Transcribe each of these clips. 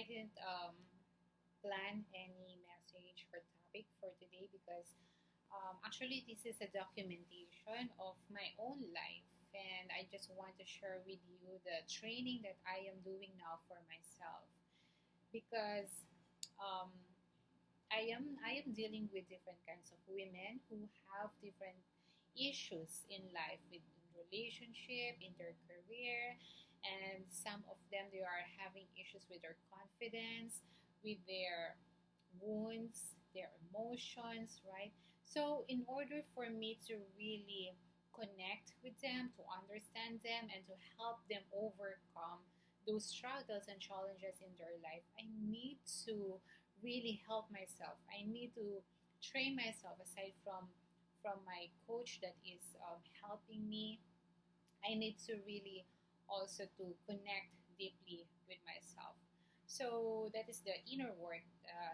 I didn't plan any message or topic for today because actually this is a documentation of my own life, and I just want to share with you the training that I am doing now for myself because um, I am dealing with different kinds of women who have different issues in life with relationship, in their career, and some of them they are having issues with their confidence, with their wounds, their emotions, right? So in order for me to really connect with them, to understand them, and to help them overcome those struggles and challenges in their life, I need to really help myself. I need to train myself aside from my coach that is helping me. I need to really also to connect deeply with myself. So that is the inner work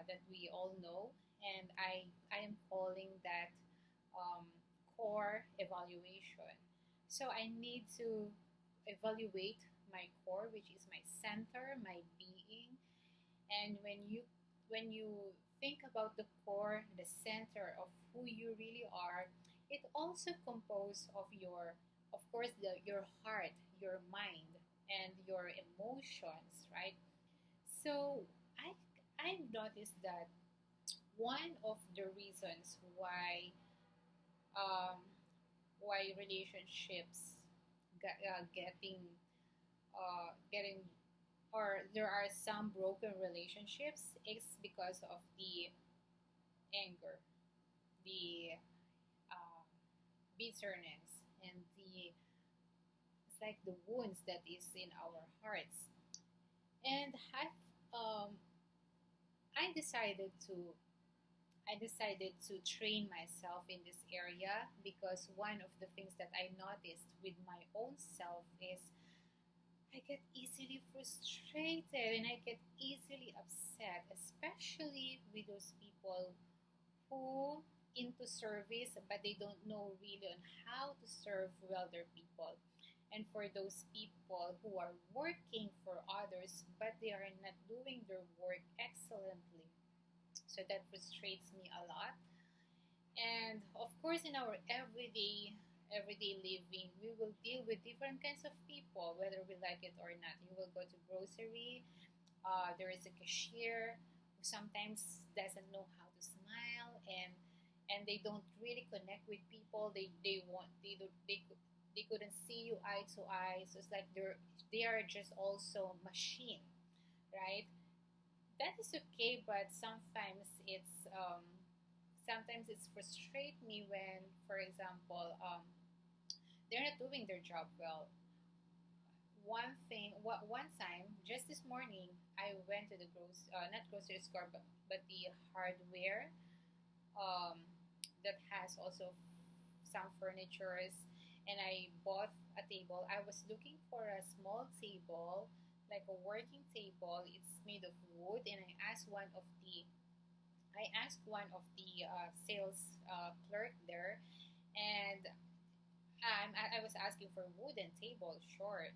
that we all know, and I am calling that um, core evaluation. So I need to evaluate my core, which is my center, my being, and when you think about the core, the center of who you really are, it also composed of your, of course, your heart, your mind, and your emotions, right? So I I've noticed that one of the reasons um, why relationships getting or there are some broken relationships is because of the anger, the uh, bitterness, and the it's like the wounds that is in our hearts. And I decided to I decided to train myself in this area because one of the things that I noticed with my own self is I get easily frustrated and I get easily upset, especially with those people who into service but they don't know really on how to serve well their people. And for those people who are working for others but they are not doing their work excellently. So that frustrates me a lot. And of course, in our everyday living, we will deal with different kinds of people, whether we like it or not. You will go to grocery. There is a cashier who sometimes doesn't know how to smile, and they don't really connect with people. They want they couldn't see you eye to eye. So it's like they are just also machine, right? That is okay, but sometimes it's frustrate me when, for example, they're not doing their job well. One time, just this morning, I went to the not grocery store, but the hardware um, that has also some furnitures, and I bought a table. I was looking for a small table, like a working table. It's made of wood, and I asked one of the sales clerk there, and I was asking for wooden table, short,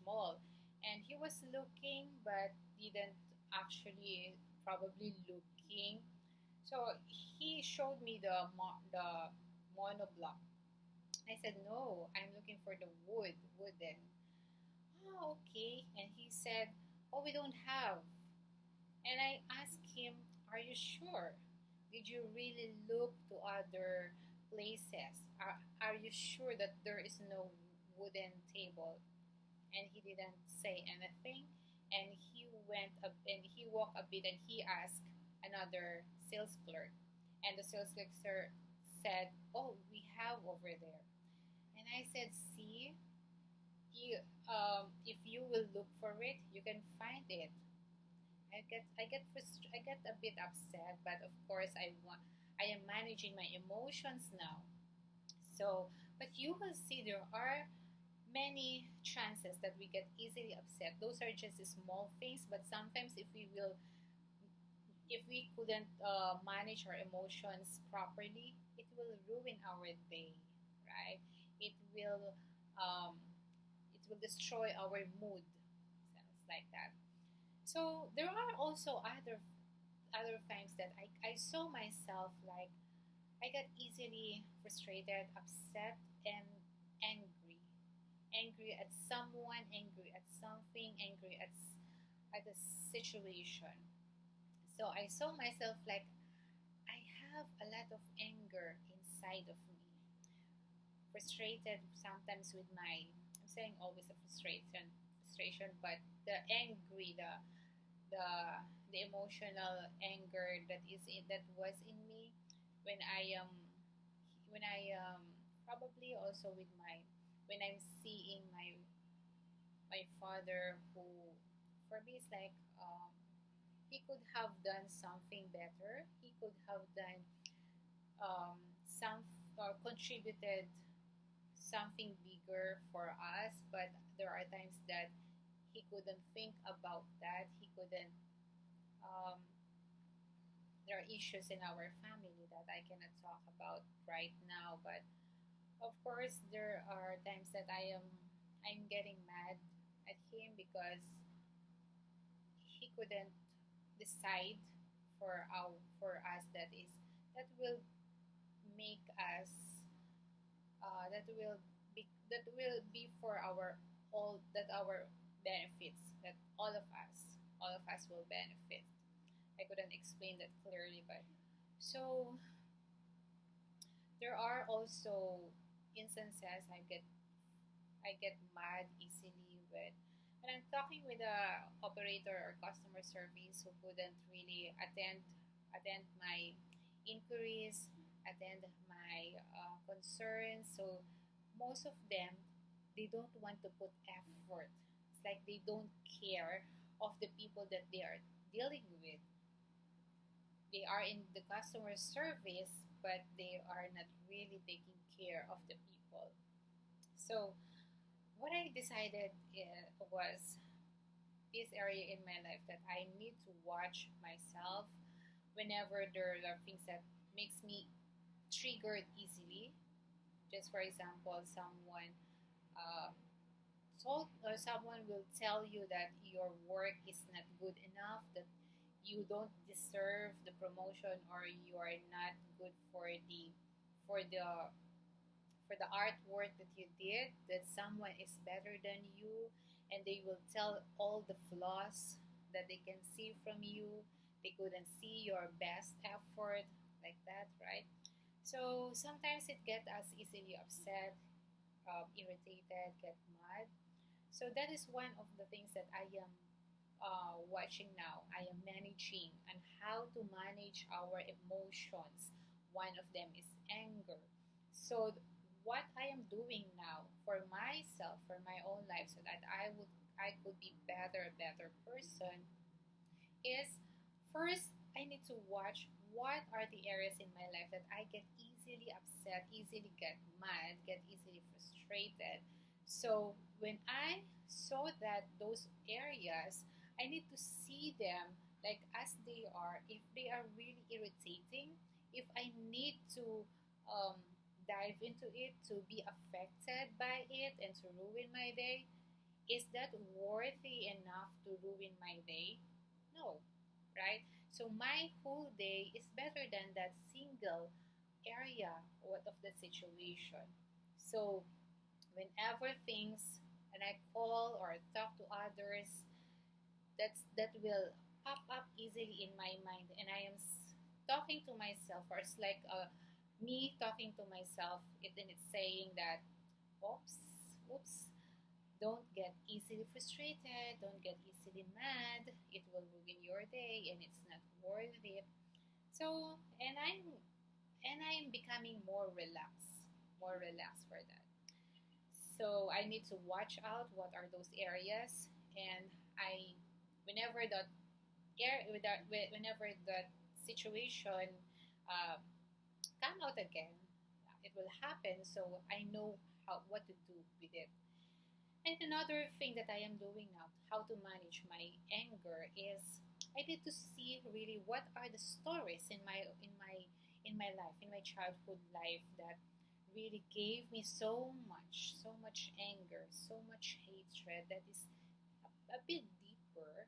small, and he was looking but didn't actually probably looking. So he showed me the monoblock. I said no, I'm looking for the wooden. Oh, okay. And he said, oh, we don't have. And I asked him, are you sure? Did you really look to other places? Are you sure that there is no wooden table? And he didn't say anything. And he walked a bit and he asked another sales clerk. And the sales clerk said, oh, we have over there. And I said, see, you, if you will look for it, you can find it. I get a bit upset, but of course I am managing my emotions now. So, but you will see there are many chances that we get easily upset. Those are just small things, but sometimes if we couldn't manage our emotions properly, it will ruin our day, right? It will um, it will destroy our mood, sounds like that. So there are also other times that I saw myself like I got easily frustrated, upset, and angry. Angry at someone, angry at something, angry at a situation. So I saw myself like I have a lot of anger inside of me. Frustrated sometimes with my, I'm saying always a frustration, but the angry, the the emotional anger that was in me when I probably also with my when I'm seeing my father, who for me is like he could have done something better. He could have done some or contributed something bigger for us, but there are times that he couldn't think about that. He couldn't. Um, there are issues in our family that I cannot talk about right now, but of course there are times that I'm getting mad at him because he couldn't decide for us that will make us that will be for our all that our benefits, that all of us will benefit. I couldn't explain that clearly, but so there are also instances I get mad easily when I'm talking with a operator or customer service who couldn't really attend my inquiries, attend my concerns. So most of them, they don't want to put effort. It's like they don't care of the people that they are dealing with. They are in the customer service, but they are not really taking care of the people. So what I decided was this area in my life that I need to watch myself whenever there are things that makes me triggered easily. Just for example, uh, someone will tell you that your work is not good enough, that you don't deserve the promotion, or you are not good for the for the artwork that you did, that someone is better than you, and they will tell all the flaws that they can see from you. They couldn't see your best effort, like that, right? So sometimes it gets us easily upset, irritated, get mad. So that is one of the things that I am watching now. I am managing and how to manage our emotions. One of them is anger. So what I am doing now for myself, for my own life, so that I could be better person, is first I need to watch what are the areas in my life that I get easily upset, easily get mad, get easily frustrated. So when I saw that those areas, I need to see them like as they are. If they are really irritating, if I need to um, dive into it to be affected by it and to ruin my day, is that worthy enough to ruin my day? No, right? So my whole day is better than that single area of the situation. So whenever things and I call or talk to others, that will pop up easily in my mind, and I am talking to myself, or it's like me talking to myself, and it's saying that, oops, oops, don't get easily frustrated, don't get easily mad. It will ruin your day and it's not worth it. So, and I'm becoming more relaxed for that. So, I need to watch out what are those areas, and I whenever that whenever that situation uh, come out again, it will happen, so I know how what to do with it. And another thing that I am doing now, how to manage my anger, is I need to see really what are the stories in my life, in my childhood life, that really gave me so much anger, so much hatred that is a bit deeper.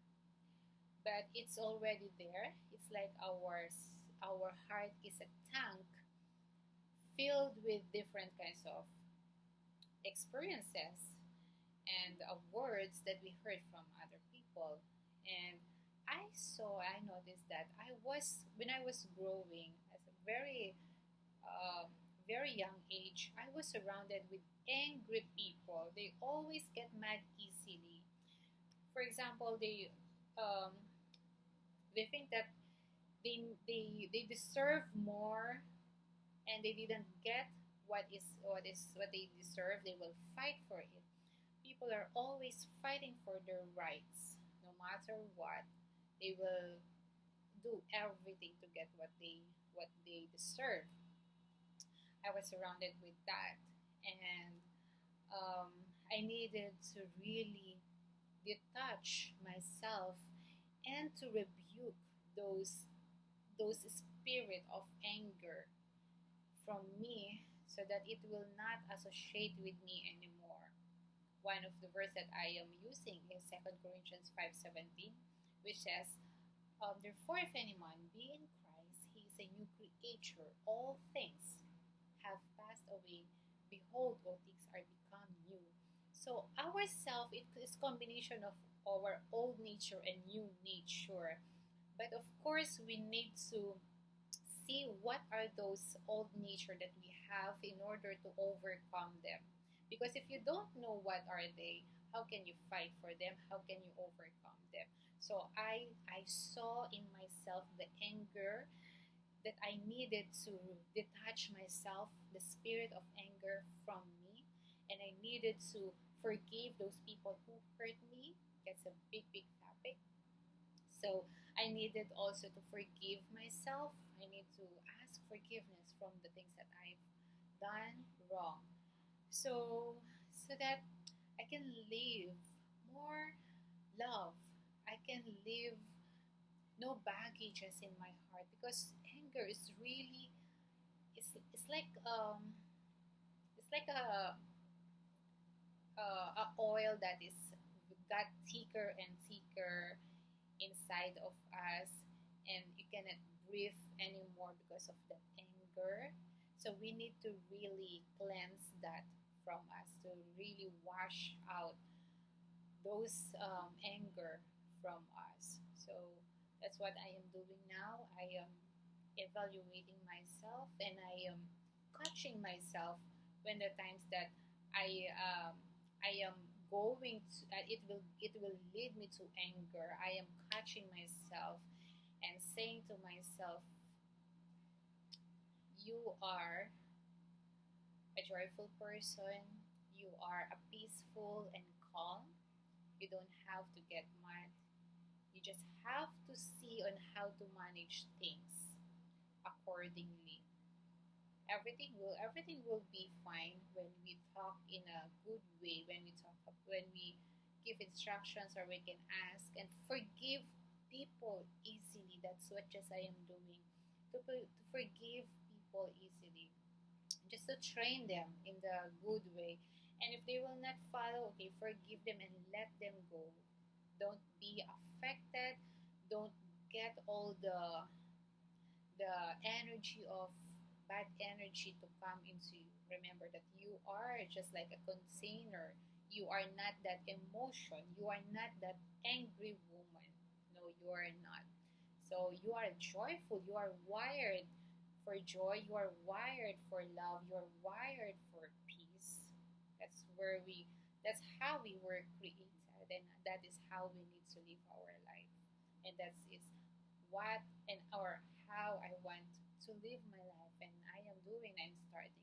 that it's already there. It's like our heart is a tank filled with different kinds of experiences and words that we heard from other people. And I noticed that when I was growing as a um, very young age, I was surrounded with angry people. They always get mad easily. For example, um, they think that they deserve more, and they didn't get what they deserve. They will fight for it. People are always fighting for their rights, no matter what. They will do everything to get what they deserve. I was surrounded with that, and um, I needed to really detach myself and to rebuke those those spirit of anger from me, so that it will not associate with me anymore. One of the verse that I am using is 2 Corinthians 5:17, which says, therefore, if any man be in Christ, he is a new creature. All things have passed away. Behold, all things are become new. So our self, it is combination of our old nature and new nature. But of course, we need to see what are those old nature that we have in order to overcome them. Because if you don't know what are they, how can you fight for them? How can you overcome them? So I saw in myself the anger that I needed to detach myself, the spirit of anger from me, and I needed to forgive those people who hurt me. That's a big, big topic. So I needed also to forgive myself. I need to ask forgiveness from the things that I've done wrong. So that I can live more love. I can live no baggages in my heart, because anger is really, it's like it's like a oil that is got thicker and thicker inside of us, and you cannot breathe anymore because of that anger. So we need to really cleanse that from us, to really wash out those anger from us. So that's what I am doing now. I am evaluating myself, and I am catching myself when the times that I am going to it will lead me to anger. I am catching myself and saying to myself, you are a joyful person, you are a peaceful and calm. You don't have to get mad. You just have to see on how to manage things accordingly. Everything will be fine when we talk in a good way, when we give instructions, or we can ask and forgive people easily. That's what just I am doing, to forgive people easily, just to train them in the good way. And if they will not follow, okay, forgive them and let them go. Don't be affected. Don't get all the energy of bad energy to come into you. Remember that you are just like a container. You are not that emotion. You are not that angry woman. No, you are not. So you are joyful. You are wired for joy. You are wired for love. You are wired for peace. That's where we. That's how we were created, and that is how we need to live our life. And that is what and or how I want to live my life, and I am doing. I'm starting.